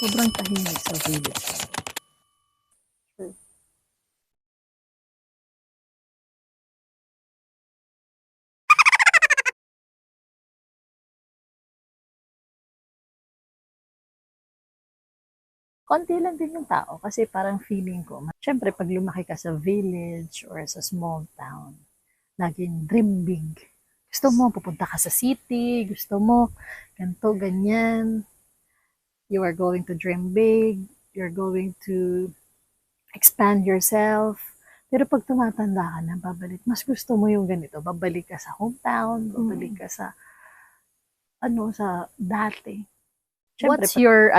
Sobrang tahimik sa village. Konti lang din yung tao kasi parang feeling ko, syempre pag lumaki ka sa village or sa small town, laging dream big. Gusto mo, pupunta ka sa city, gusto mo, ganito, ganyan. You are going to dream big, you're going to expand yourself. Pero pag tumatanda ka na, babalik, mas gusto mo yung ganito, babalik ka sa hometown, babalik ka sa, sa dati. Syempre, what's your,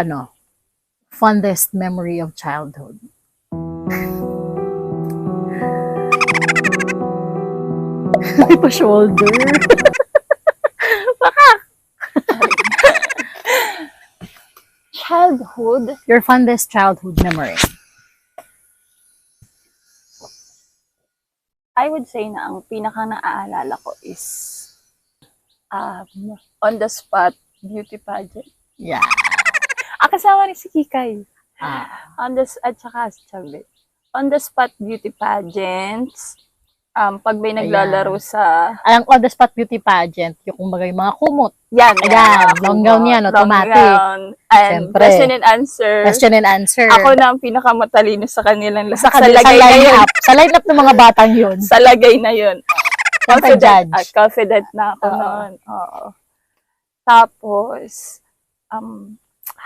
fondest memory of childhood? May pa-shoulder. Baka. Childhood? Your fondest childhood memory? I would say na ang pinaka naaalala ko is on the spot beauty pageant. Yeah. Kasama rin si Kikay. Ah. At saka si Chabe. On the spot beauty pageants. Pag may naglalaro sa... Ang on the spot beauty pageant, yung kumbaga yung mga kumot. Yan. Ayan, long gown yan, automatic. And Siyempre. question and answer. Question and answer. Ako na ang pinakamatalino sa kanilang lahat. Sa line-up. Sa line-up ng mga batang yun. Sa lagay na yun. Confident na ako noon. Oo. Tapos,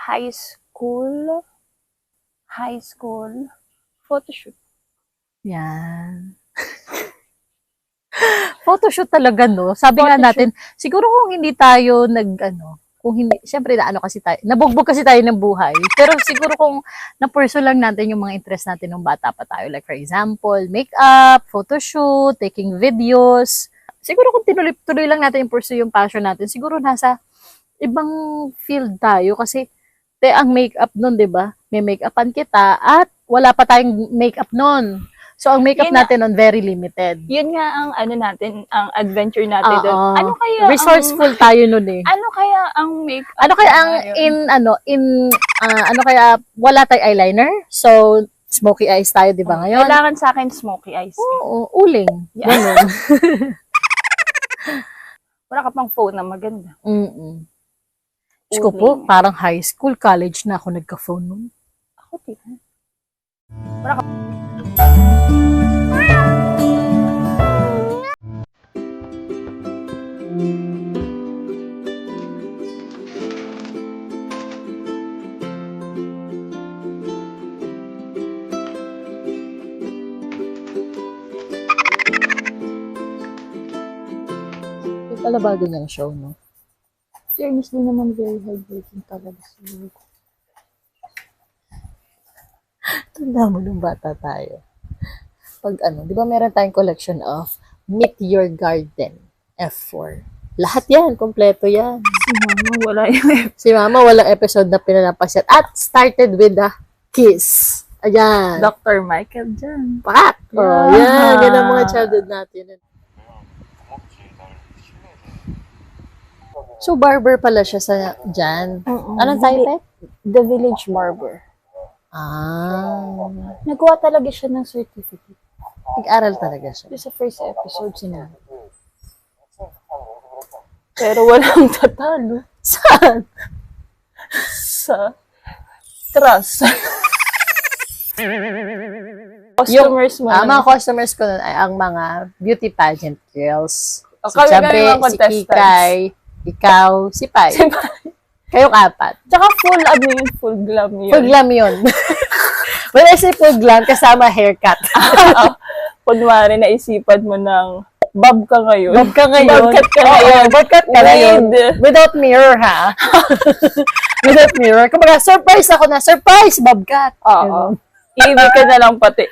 high school photoshoot. Yan. Photoshoot talaga, no? Sabi nga natin, siguro kung hindi tayo siyempre nabugbog kasi tayo ng buhay. Pero siguro kung na-pursue lang natin yung mga interest natin nung bata pa tayo. Like for example, makeup, photoshoot, taking videos. Siguro kung tuloy lang natin yung pursue yung passion natin, siguro nasa ibang field tayo kasi ang makeup nun, di ba? May make-upan kita at wala pa tayong makeup nun. So, ang makeup natin nun, very limited. Yun nga ang ang adventure natin doon. Ano kaya resourceful tayo nun eh. Ano kaya ang makeup? Ano kaya wala tayong eyeliner? So, smoky eyes tayo, di ba ngayon? Kailangan sa akin smoky eyes. Oo, uling. Yeah. Ganun. Wala ka pang phone na maganda. Diyos ko po, parang high school, college na ako nagka-phone nun. Ako, tita. Yung pala bago niyang show, no? Fairness din naman, very hardworking talaga siguro. Tanda mo nung bata tayo. Pag di ba meron tayong collection of Meet Your Garden, F4. Lahat yan, kompleto yan. Si Mama, walang episode na pinalapas yan. At started with a kiss. Ayan. Dr. Michael dyan. Pak! Yeah. Oh, yan. Ganun mga childhood natin. So, barber pala siya sa dyan. Anong title? The Village Barber. Nagawa talaga siya ng certificate. Nag-aral talaga siya. Sa first episode, sinabi. Pero walang tatalo. Saan? Sa trust. Customers mo. Mga customers ko nun ay ang mga beauty pageant girls. Si Chabe, si Kikay, ikaw, si Pai. Kayong apat. Tsaka full glam yun. Full glam yun. When I say full glam, kasama haircut. Kunwari, naisipan mo ng bob ka ngayon. Bob ka ngayon. Bobcat ka ngayon. Bobcat ka ngayon. Without mirror, ha? Without mirror. Kumbaga, surprise ako na. Surprise, bobcat. Oo. Ibig ka na lang pati.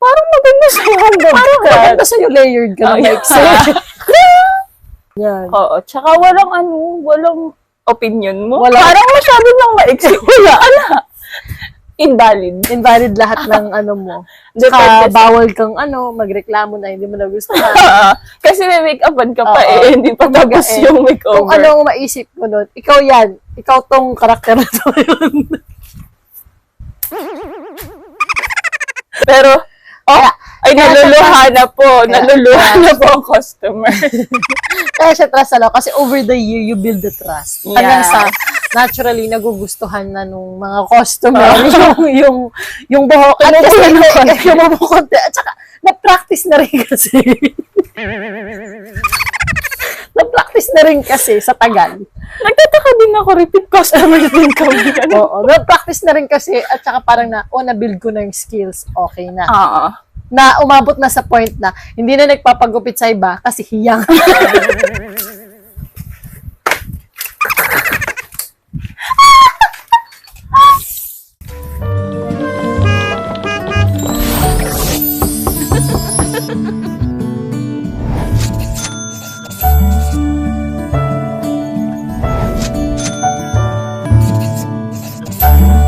Parang maganda sa'yo ang bobcat. Parang maganda sa'yo layered ka. Yan. Oo. Tsaka walang opinion mo. Parang masyado lang maiksi. Wala. Invalid. Invalid lahat ng ano mo. Depende Saka bawal kang magreklamo na hindi mo nagustuhan. Kasi may make-upan ka pa Oo. hindi pa tapos Kumbaga, yung Kung makeover. ano ang maisip mo nun, ikaw yan. Ikaw tong karakter na to yun. Pero, ay naluluha na po. Naluluha na po ang customer. Kaya siya trust na lang. Kasi over the year, you build the trust. Yeah. Hanggang sa, naturally, nagugustuhan na nung mga customer yung buhok. At kasi, yung buhok. At saka, na-practice na rin kasi. Na-practice na rin kasi sa tagal. Nagtataka din ako, repeat customer din kami. Oo. Na-practice na rin kasi at saka parang na-build ko na yung skills. Okay na. Oo. Na umabot na sa point na hindi na nagpapagupit sa iba kasi hiyang.